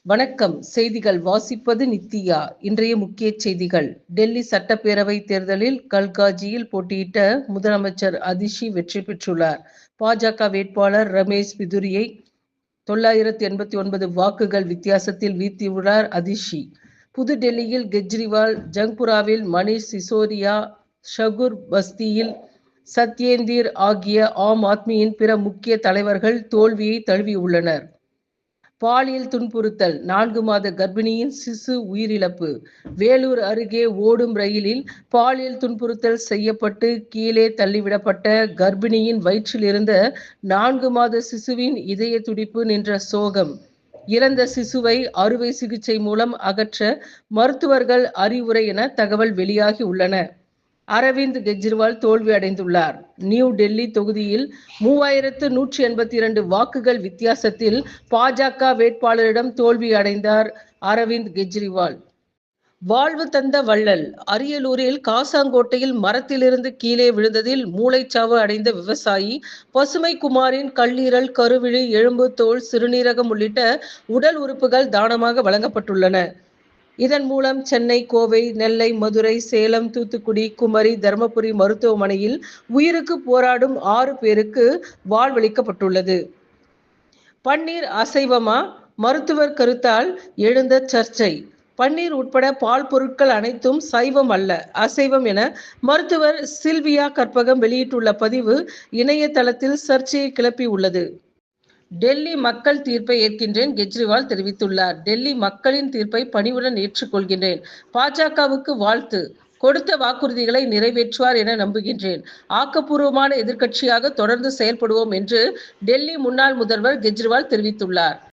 வணக்கம். செய்திகள் வாசிப்பது நித்யா. இன்றைய முக்கிய செய்திகள். டெல்லி சட்டப்பேரவை தேர்தலில் கல்காஜியில் போட்டியிட்ட முதலமைச்சர் அதிஷி வெற்றி பெற்றுள்ளார். பாஜக வேட்பாளர் ரமேஷ் பிதுரியை 989 வாக்குகள் வித்தியாசத்தில் வீழ்த்தியுள்ளார் அதிஷி. புதுடெல்லியில் கெஜ்ரிவால், ஜங்புராவில் மணீஷ் சிசோடியா, ஷகுர் பஸ்தியில் சத்யேந்தர் ஆகிய ஆம் ஆத்மியின் பிற முக்கிய தலைவர்கள் தோல்வியை தழுவியுள்ளனர். பாலியல் துன்புறுத்தல் 4 மாத கர்ப்பிணியின் சிசு உயிரிழப்பு. வேலூர் அருகே ஓடும் ரயிலில் பாலியல் துன்புறுத்தல் செய்யப்பட்டு கீழே தள்ளிவிடப்பட்ட கர்ப்பிணியின் வயிற்றில் இருந்த 4 மாத சிசுவின் இதய துடிப்பு நின்ற சோகம். இறந்த சிசுவை அறுவை சிகிச்சை மூலம் அகற்ற மருத்துவர்கள் அறிவுரை என தகவல் வெளியாகி உள்ளன. அரவிந்த் கெஜ்ரிவால் தோல்வி அடைந்துள்ளார். நியூ டெல்லி தொகுதியில் 3182 வாக்குகள் வித்தியாசத்தில் பாஜக வேட்பாளரிடம் தோல்வி அடைந்தார் அரவிந்த் கெஜ்ரிவால். வாழ்வு தந்த வள்ளல். அரியலூரில் காசாங்கோட்டையில் மரத்திலிருந்து கீழே விழுந்ததில் மூளைச்சாவு அடைந்த விவசாயி பசுமைக்குமாரின் கல்லீரல், கருவிழி, எலும்பு, தோல், சிறுநீரகம் உள்ளிட்ட உடல் உறுப்புகள் தானமாக வழங்கப்பட்டுள்ளன. இதன் மூலம் சென்னை, கோவை, நெல்லை, மதுரை, சேலம், தூத்துக்குடி, குமரி, தர்மபுரி மருத்துவமனையில் உயிருக்கு போராடும் 6 பேருக்கு வாழ்வளிக்கப்பட்டுள்ளது. பன்னீர் அசைவமா? மருத்துவர் கருத்தால் எழுந்த சர்ச்சை. பன்னீர் உட்பட பால் பொருட்கள் அனைத்தும் சைவம் அல்ல, அசைவம் என மருத்துவர் சில்வியா கற்பகம் வெளியிட்டுள்ள பதிவு இணையதளத்தில் சர்ச்சையை கிளப்பி உள்ளது. டெல்லி மக்கள் தீர்ப்பை ஏற்கின்றேன் கெஜ்ரிவால் தெரிவித்துள்ளார். டெல்லி மக்களின் தீர்ப்பை பணிவுடன் ஏற்றுக்கொள்கின்றேன். பாஜகவுக்கு வாழ்த்து. கொடுத்த வாக்குறுதிகளை நிறைவேற்றுவார் என நம்புகின்றேன். ஆக்கப்பூர்வமான எதிர்க்கட்சியாக தொடர்ந்து செயல்படுவோம் என்று டெல்லி முன்னாள் முதல்வர் கெஜ்ரிவால் தெரிவித்துள்ளார்.